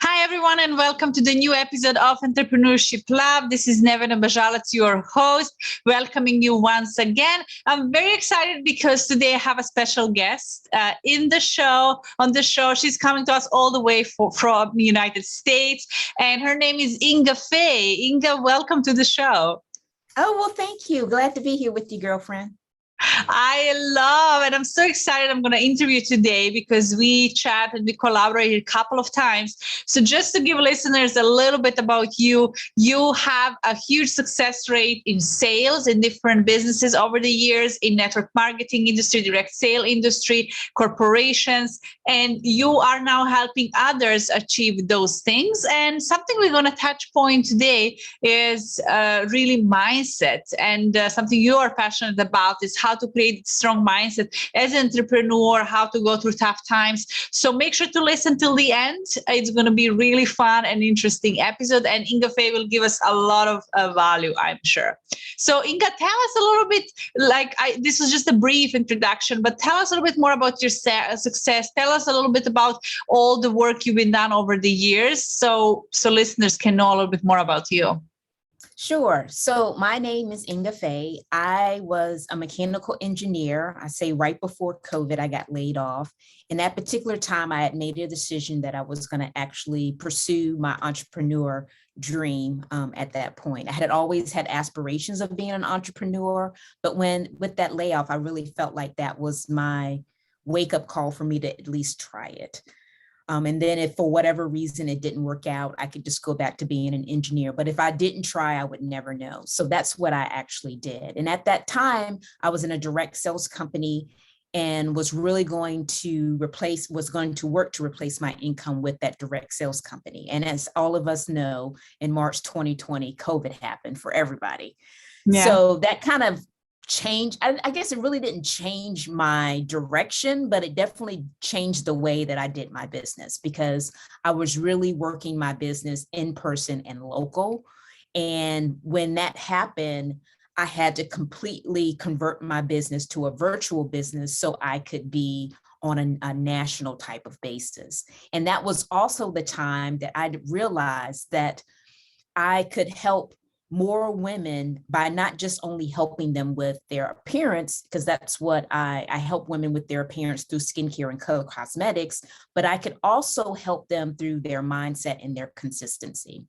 Hi, everyone, and welcome to the new episode of Entrepreneurship Lab. This is Nevena Bajalac, your host, welcoming you once again. I'm very excited because today I have a special guest in the show. On the show, she's coming to us all the way from the United States, and her name is Inga Faye. Inga, welcome to the show. Oh, well, thank you. Glad to be here with you, girlfriend. I love and I'm so excited. I'm going to interview today because we chat and we collaborated a couple of times. So just to give listeners a little bit about you, you have a huge success rate in sales in different businesses over the years, in network marketing industry, direct sale industry, corporations, and you are now helping others achieve those things. And something we're going to touch point today is really mindset, and something you are passionate about is how to create strong mindset as an entrepreneur, how to go through tough times. So make sure to listen till the end. It's going to be really fun and interesting episode, and Inga Faye will give us a lot of value, I'm sure. So Inga, tell us a little bit, this is just a brief introduction, but tell us a little bit more about your success. Tell us a little bit about all the work you've been done over the years, so listeners can know a little bit more about you. Sure. So my name is Inga Faye. I was a mechanical engineer. I say right before COVID, I got laid off. In that particular time, I had made a decision that I was going to actually pursue my entrepreneur dream at that point. I had always had aspirations of being an entrepreneur, but with that layoff, I really felt like that was my wake-up call for me to at least try it. And then if for whatever reason it didn't work out, I could just go back to being an engineer. But if I didn't try, I would never know. So that's what I actually did. And at that time, I was in a direct sales company and was really going to work to replace my income with that direct sales company. And as all of us know, in March 2020, COVID happened for everybody. Yeah. So that kind of change. I guess it really didn't change my direction, but it definitely changed the way that I did my business, because I was really working my business in person and local. And when that happened, I had to completely convert my business to a virtual business so I could be on a national type of basis. And that was also the time that I realized that I could help more women by not just only helping them with their appearance, because that's what I help women with their appearance through skincare and color cosmetics, but I could also help them through their mindset and their consistency.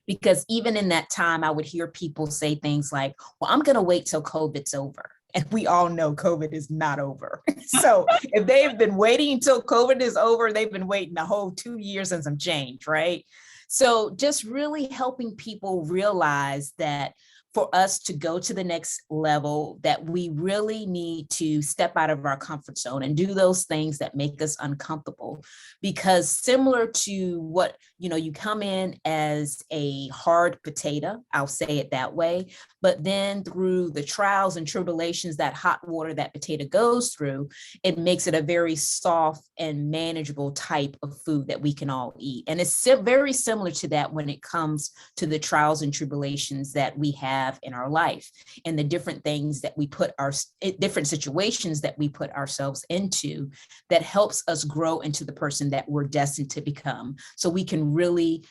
Because even in that time, I would hear people say things like, well, I'm going to wait till COVID's over. And we all know COVID is not over. So if they've been waiting until COVID is over, they've been waiting a whole 2 years and some change, right? So just really helping people realize that for us to go to the next level, that we really need to step out of our comfort zone and do those things that make us uncomfortable. Because similar to what, you come in as a hard potato, I'll say it that way, but then through the trials and tribulations, that hot water that potato goes through, it makes it a very soft and manageable type of food that we can all eat. And it's very similar to that when it comes to the trials and tribulations that we have in our life, and the different things that we different situations that we put ourselves into, that helps us grow into the person that we're destined to become, so we can really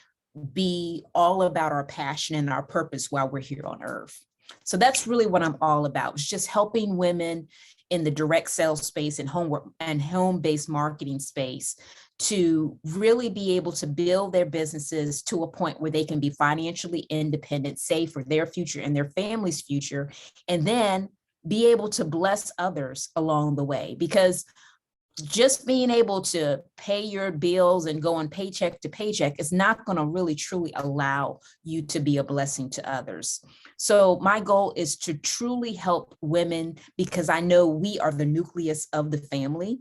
be all about our passion and our purpose while we're here on earth. So that's really what I'm all about. It's just helping women in the direct sales space and home-based marketing space to really be able to build their businesses to a point where they can be financially independent, save for their future and their family's future, and then be able to bless others along the way. Because just being able to pay your bills and going paycheck to paycheck is not going to really truly allow you to be a blessing to others. So my goal is to truly help women, because I know we are the nucleus of the family.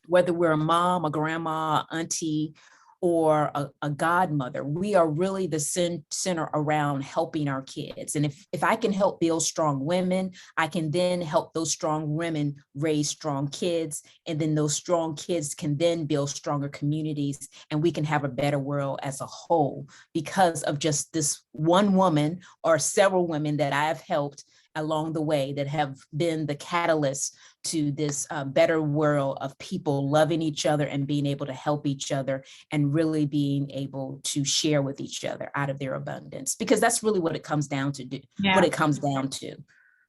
Whether we're a mom, a grandma, auntie, or a godmother, we are really the center around helping our kids. And if I can help build strong women, I can then help those strong women raise strong kids. And then those strong kids can then build stronger communities, and we can have a better world as a whole because of just this one woman or several women that I have helped along the way that have been the catalyst to this better world of people loving each other and being able to help each other and really being able to share with each other out of their abundance, because that's really what it comes down to. What it comes down to.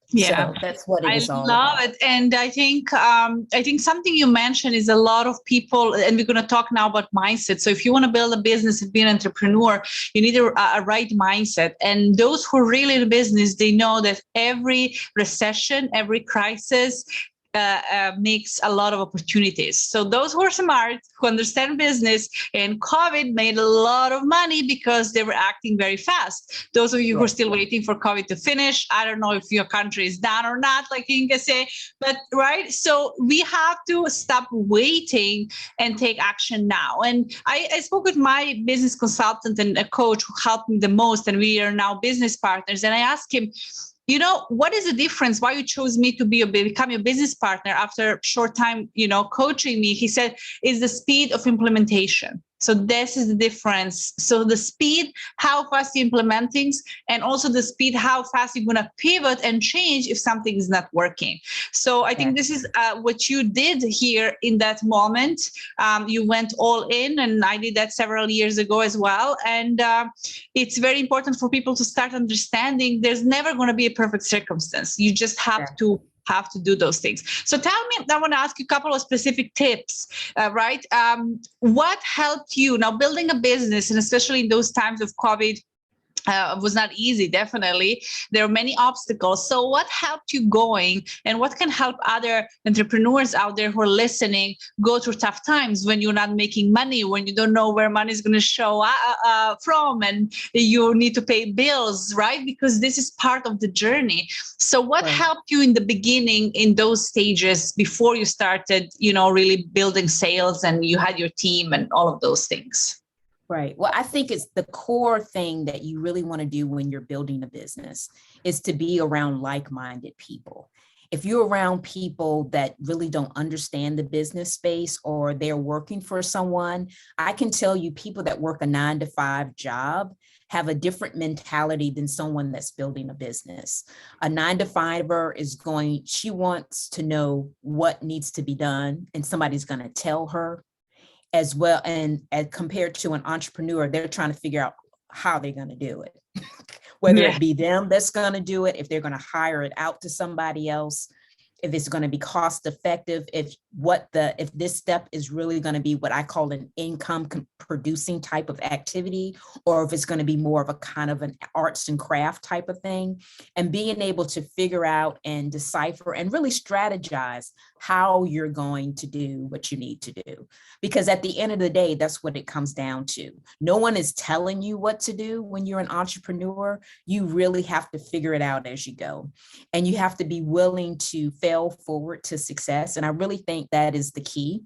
Yeah, so that's what it is all love about. it. And I think something you mentioned is a lot of people, and we're going to talk now about mindset. So if you want to build a business and be an entrepreneur, you need a right mindset. And those who are really in business, they know that every recession, every crisis makes a lot of opportunities. So those who are smart, who understand business, and COVID made a lot of money because they were acting very fast. Those of you who are still waiting for COVID to finish, I don't know if your country is done or not, like Inga say, but right. So we have to stop waiting and take action now. And I spoke with my business consultant and a coach who helped me the most, and we are now business partners. And I asked him, what is the difference? Why you chose me to become your business partner after a short time, coaching me? He said, it's the speed of implementation. So this is the difference. So the speed, how fast you implement things, and also the speed, how fast you're going to pivot and change if something is not working. So I think this is what you did here in that moment. You went all in, and I did that several years ago as well. And it's very important for people to start understanding there's never going to be a perfect circumstance. You just have to do those things. So tell me, I want to ask you a couple of specific tips, right? What helped you now building a business, and especially in those times of COVID? Was not easy, definitely. There are many obstacles. So what helped you going, and what can help other entrepreneurs out there who are listening go through tough times when you're not making money, when you don't know where money is going to show from, and you need to pay bills, right? Because this is part of the journey. So what helped you in the beginning, in those stages before you started, really building sales and you had your team and all of those things? Right. Well, I think it's the core thing that you really want to do when you're building a business is to be around like-minded people. If you're around people that really don't understand the business space, or they're working for someone, I can tell you people that work a 9-to-5 job have a different mentality than someone that's building a business. A 9-to-5er she wants to know what needs to be done, and somebody's going to tell her as well. And as compared to an entrepreneur, they're trying to figure out how they're going to do it, whether it be them that's going to do it, if they're going to hire it out to somebody else, if it's going to be cost effective, if this step is really going to be what I call an income producing type of activity, or if it's going to be more of a kind of an arts and craft type of thing, and being able to figure out and decipher and really strategize how you're going to do what you need to do. Because at the end of the day, that's what it comes down to. No one is telling you what to do when you're an entrepreneur. You really have to figure it out as you go. And you have to be willing to fail forward to success. And I really think that is the key.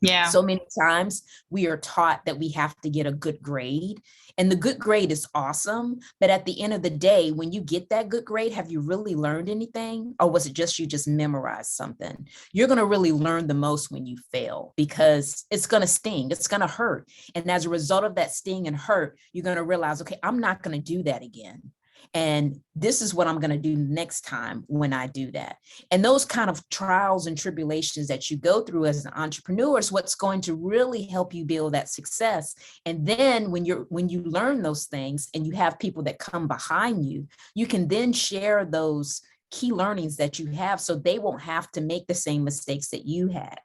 Yeah. So many times we are taught that we have to get a good grade, and the good grade is awesome. But at the end of the day, when you get that good grade, have you really learned anything? Or was it just you just memorized something? You're going to really learn the most when you fail, because it's going to sting. It's going to hurt. And as a result of that sting and hurt, you're going to realize, okay, I'm not going to do that again. And this is what I'm going to do next time when I do that. And those kind of trials and tribulations that you go through as an entrepreneur is what's going to really help you build that success. And then when you learn those things and you have people that come behind you, you can then share those key learnings that you have, so they won't have to make the same mistakes that you had.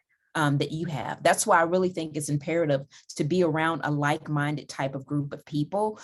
That's why I really think it's imperative to be around a like-minded type of group of people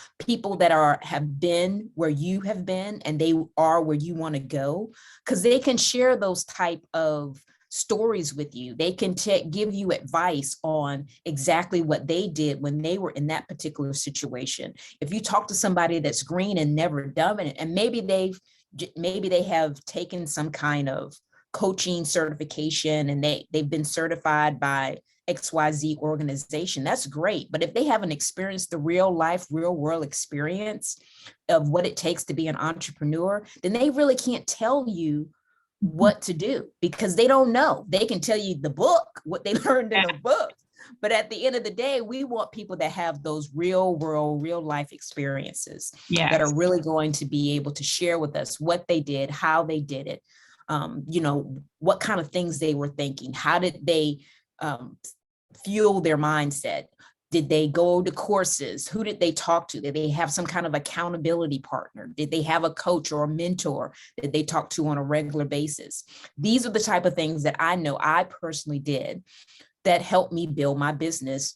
that have been where you have been, and they are where you want to go, because they can share those type of stories with you. They can give you advice on exactly what they did when they were in that particular situation. If you talk to somebody that's green and never done it, and maybe they have taken some kind of coaching certification and they've been certified by XYZ organization, that's great. But if they haven't experienced the real world experience of what it takes to be an entrepreneur, then they really can't tell you what to do, because they don't know. They can tell you the book, what they learned in a book, But at the end of the day, we want people that have those real world, real life experiences that are really going to be able to share with us what they did, how they did it, what kind of things they were thinking, how did they fuel their mindset? Did they go to courses? Who did they talk to? Did they have some kind of accountability partner? Did they have a coach or a mentor that they talk to on a regular basis? These are the type of things that I know I personally did that helped me build my business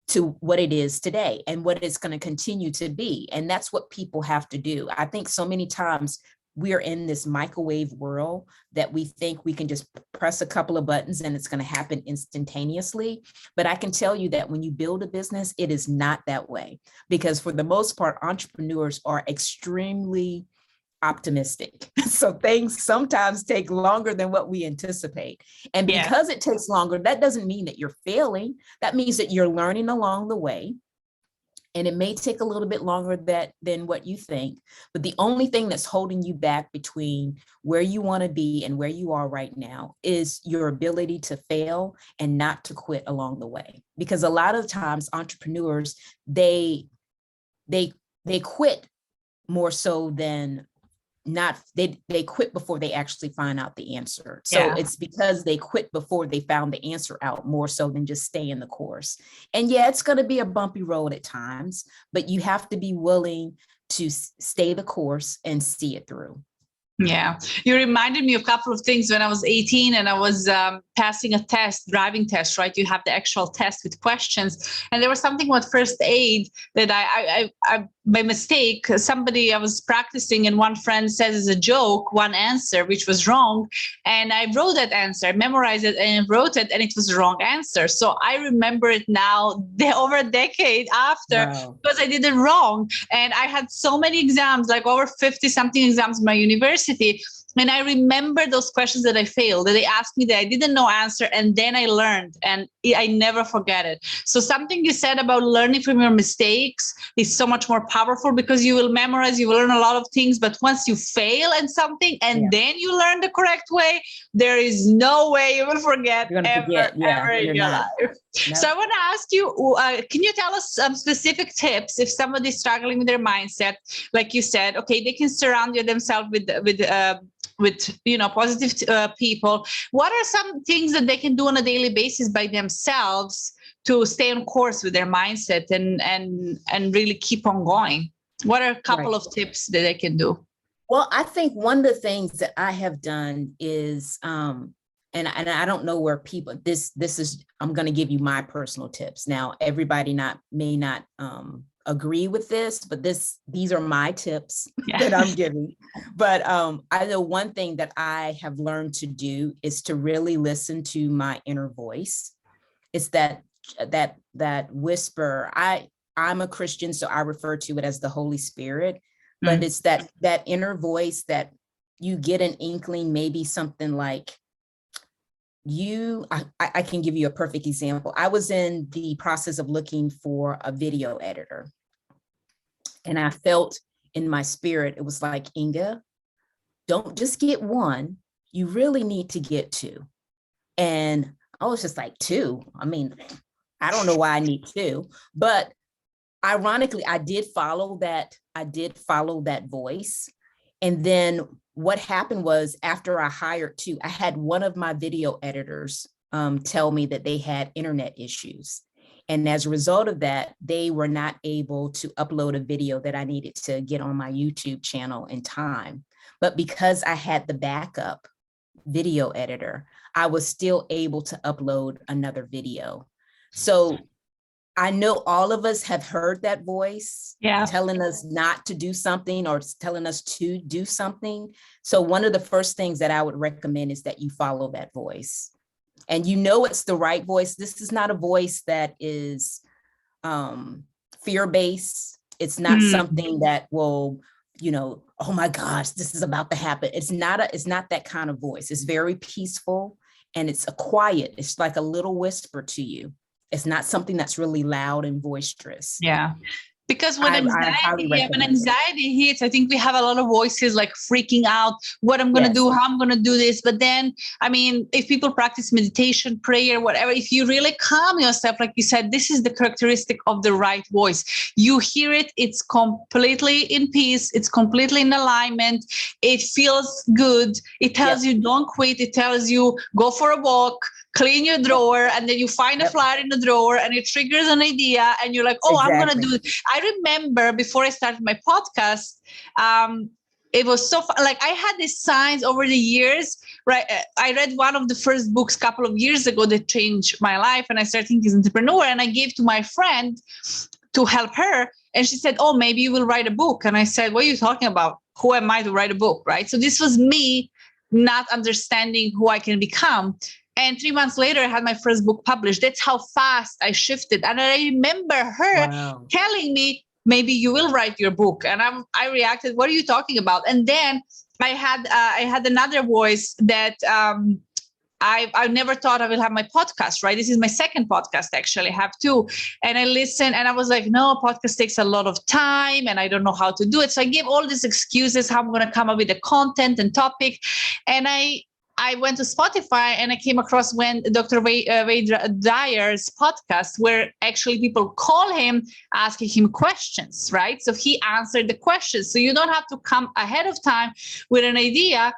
to what it is today and what it's going to continue to be. And that's what people have to do. I think so many times we are in this microwave world that we think we can just press a couple of buttons and it's going to happen instantaneously. But I can tell you that when you build a business, it is not that way, because for the most part, entrepreneurs are extremely optimistic. So things sometimes take longer than what we anticipate. And because it takes longer, that doesn't mean that you're failing. That means that you're learning along the way. And it may take a little bit longer than what you think, but the only thing that's holding you back between where you want to be and where you are right now is your ability to fail and not to quit along the way. Because a lot of times entrepreneurs, they quit more so than not, they quit before they actually find out the answer. So it's because they quit before they found the answer out, more so than just stay in the course. And it's going to be a bumpy road at times, but you have to be willing to stay the course and see it through. Yeah, you reminded me of a couple of things when I was 18 and I was passing a test, driving test, right? You have the actual test with questions. And there was something with first aid that I by mistake, I was practicing and one friend says as a joke, one answer, which was wrong. And I wrote that answer, I memorized it and wrote it, and it was the wrong answer. So I remember it now over a decade after, because I did it wrong. And I had so many exams, like over 50 something exams in my university. And I remember those questions that I failed, that they asked me that I didn't know answer. And then I learned, and I never forget it. So something you said about learning from your mistakes is so much more powerful, because you will memorize, you will learn a lot of things. But once you fail at something and then you learn the correct way, there is no way you will forget ever in your life. No. So I want to ask you, can you tell us some specific tips if somebody's struggling with their mindset? Like you said, okay, they can surround themselves with positive people. What are some things that they can do on a daily basis by themselves to stay on course with their mindset and really keep on going? What are a couple of tips that they can do? Well, I think one of the things that I have done is, and I don't know where people, this is, I'm going to give you my personal tips. Now, everybody may not agree with this, but these are my tips that I'm giving. But I know one thing that I have learned to do is to really listen to my inner voice. It's that whisper. I'm a Christian, so I refer to it as the Holy Spirit, but it's that inner voice that you get an inkling, maybe something like, I can give you a perfect example. I was in the process of looking for a video editor, and I felt in my spirit, it was like, Inga, don't just get one, you really need to get two. And I was just like, two? I mean, I don't know why I need two, but ironically, I did follow that voice. And then what happened was, after I hired two, I had one of my video editors tell me that they had internet issues. And as a result of that, they were not able to upload a video that I needed to get on my YouTube channel in time. But because I had the backup video editor, I was still able to upload another video. So I know all of us have heard that voice telling us not to do something or telling us to do something. So one of the first things that I would recommend is that you follow that voice. And it's the right voice. This is not a voice that is fear-based. It's not something that will, oh my gosh, this is about to happen. It's not that kind of voice. It's very peaceful, and it's quiet. It's like a little whisper to you. It's not something that's really loud and boisterous. Yeah. Because when I highly recommend it. anxiety hits, I think we have a lot of voices like freaking out, what I'm going to Yes. do, how I'm going to do this. But then, I mean, if people practice meditation, prayer, whatever, if you really calm yourself, like you said, this is the characteristic of the right voice. You hear it, it's completely in peace. It's completely in alignment. It feels good. It tells you don't quit. It tells you go for a walk, clean your drawer, and then you find a flyer in the drawer and it triggers an idea and you're like, oh, I'm going to do it. I remember before I started my podcast, it was so fun. Like I had these signs over the years, right? I read one of the first books a couple of years ago that changed my life. And I started thinking as an entrepreneur, and I gave to my friend to help her. And she said, oh, maybe you will write a book. And I said, what are you talking about? Who am I to write a book, right? So this was me not understanding who I can become. And 3 months later, I had my first book published. That's how fast I shifted. And I remember her telling me, maybe you will write your book. And I reacted, what are you talking about? And then I had another voice that I never thought I will have my podcast, right? This is my second podcast, actually. I have two. And I listened and I was like, no, podcast takes a lot of time and I don't know how to do it. So I gave all these excuses, how I'm going to come up with the content and topic. And I went to Spotify and I came across when Dr. Wade Dyer's podcast, where actually people call him asking him questions, right? So he answered the questions. So you don't have to come ahead of time with an idea.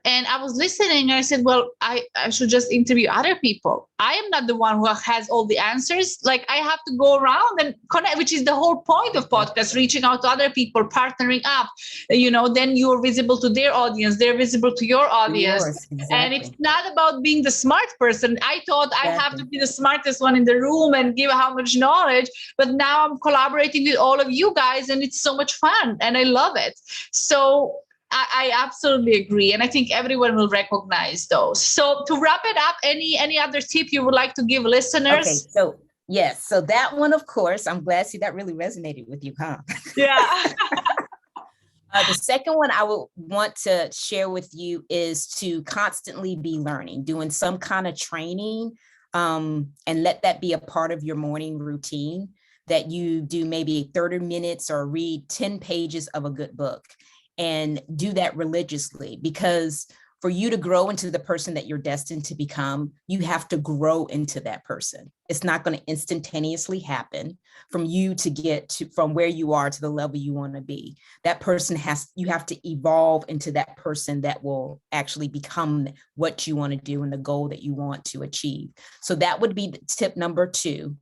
And I was listening and I said, well, I should just interview other people. I am not the one who has all the answers. Like I have to go around and connect, which is the whole point of podcasts, reaching out to other people, partnering up, then you're visible to their audience. They're visible to your audience. Exactly. And it's not about being the smart person. I thought I have to be the smartest one in the room and give how much knowledge, but now I'm collaborating with all of you guys and it's so much fun and I love it. So I absolutely agree. And I think everyone will recognize those. So to wrap it up, any other tip you would like to give listeners? Okay, so yes. So that one, of course, I'm glad. See, that really resonated with you, huh? Yeah. The second one I would want to share with you is to constantly be learning, doing some kind of training, and let that be a part of your morning routine, that you do maybe 30 minutes or read 10 pages of a good book. And do that religiously, because for you to grow into the person that you're destined to become, you have to grow into that person. It's not going to instantaneously happen from you to get to from where you are to the level you want to be. That person you have to evolve into that person that will actually become what you want to do and the goal that you want to achieve. So that would be tip number 2.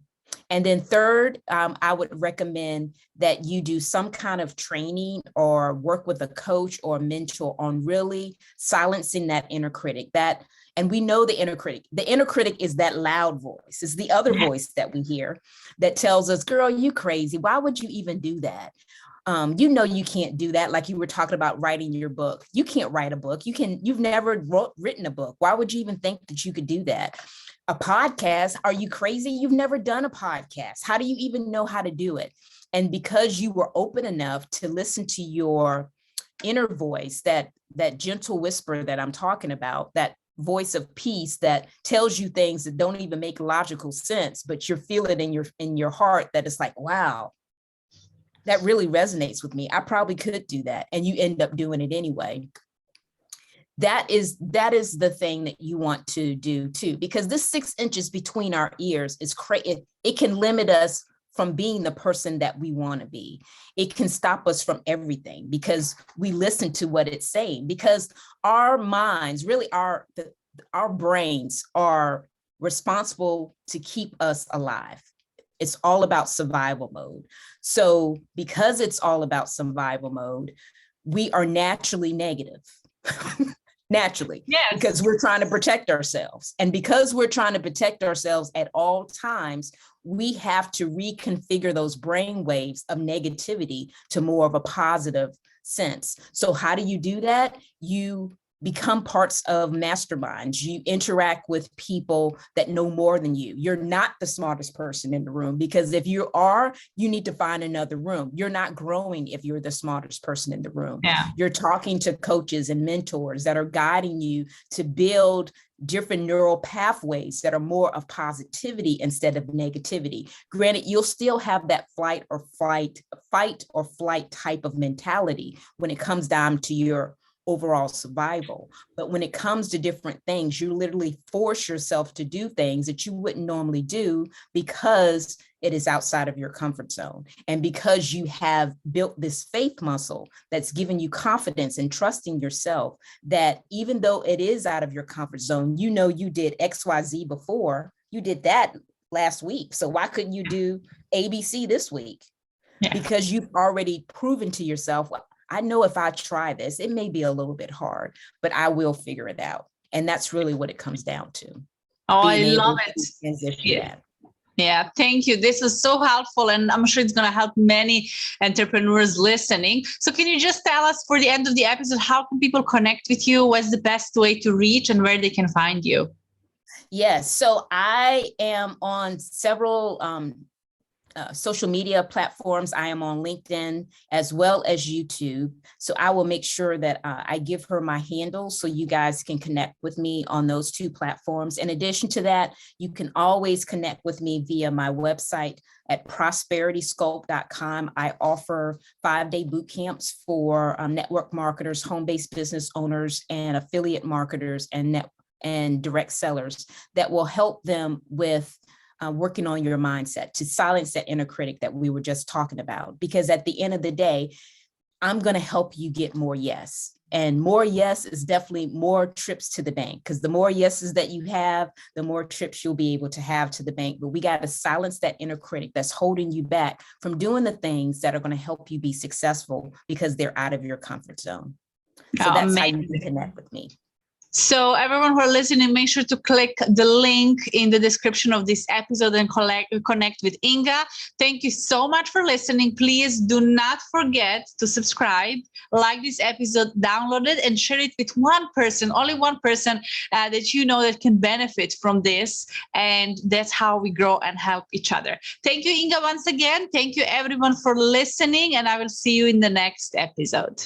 And then third, I would recommend that you do some kind of training or work with a coach or a mentor on really silencing that inner critic. And we know the inner critic. The inner critic is that loud voice. It's the other voice that we hear that tells us, girl, you crazy. Why would you even do that? You can't do that. Like you were talking about writing your book. You can't write a book. You've never written a book. Why would you even think that you could do that? A podcast, are you crazy? You've never done a podcast. How do you even know how to do it? And because you were open enough to listen to your inner voice, that gentle whisper that I'm talking about, that voice of peace that tells you things that don't even make logical sense, but you feel it in your heart that it's like, wow, that really resonates with me. I probably could do that. And you end up doing it anyway. That is the thing that you want to do too, because this 6 inches between our ears is crazy. It can limit us from being the person that we want to be. It can stop us from everything because we listen to what it's saying, because our minds, really our brains are responsible to keep us alive. It's all about survival mode. So because it's all about survival mode, we are naturally negative. Naturally, yes. Because we're trying to protect ourselves. And because we're trying to protect ourselves at all times, we have to reconfigure those brain waves of negativity to more of a positive sense. So how do you do that? You become parts of masterminds. You interact with people that know more than you. You're not the smartest person in the room, because if you are, you need to find another room. You're not growing if you're the smartest person in the room. Yeah. You're talking to coaches and mentors that are guiding you to build different neural pathways that are more of positivity instead of negativity. Granted, you'll still have that fight or flight type of mentality when it comes down to your overall survival. But when it comes to different things, you literally force yourself to do things that you wouldn't normally do because it is outside of your comfort zone. And because you have built this faith muscle that's given you confidence and trusting yourself, that even though it is out of your comfort zone, you know, you did XYZ before, you did that last week. So why couldn't you do ABC this week? Yeah. Because you've already proven to yourself, well, I know if I try this, it may be a little bit hard, but I will figure it out. And that's really what it comes down to. Oh, I love it. Yeah. Yeah, thank you. This is so helpful, and I'm sure it's going to help many entrepreneurs listening. So can you just tell us for the end of the episode, how can people connect with you? What's the best way to reach and where they can find you? Yes. So I am on several social media platforms. I am on LinkedIn as well as YouTube. So I will make sure that I give her my handle so you guys can connect with me on those two platforms. In addition to that, you can always connect with me via my website at prosperitysculpt.com. I offer 5-day boot camps for network marketers, home-based business owners, and affiliate marketers and direct sellers that will help them with working on your mindset to silence that inner critic that we were just talking about. Because at the end of the day, I'm going to help you get more yes. And more yes is definitely more trips to the bank, because the more yeses that you have, the more trips you'll be able to have to the bank. But we got to silence that inner critic that's holding you back from doing the things that are going to help you be successful because they're out of your comfort zone. So that's how you can connect with me. So everyone who are listening, make sure to click the link in the description of this episode and connect with Inga. Thank you so much for listening. Please do not forget to subscribe, like this episode, download it, and share it with one person, only one person that you know that can benefit from this. And that's how we grow and help each other. Thank you, Inga, once again. Thank you, everyone, for listening, and I will see you in the next episode.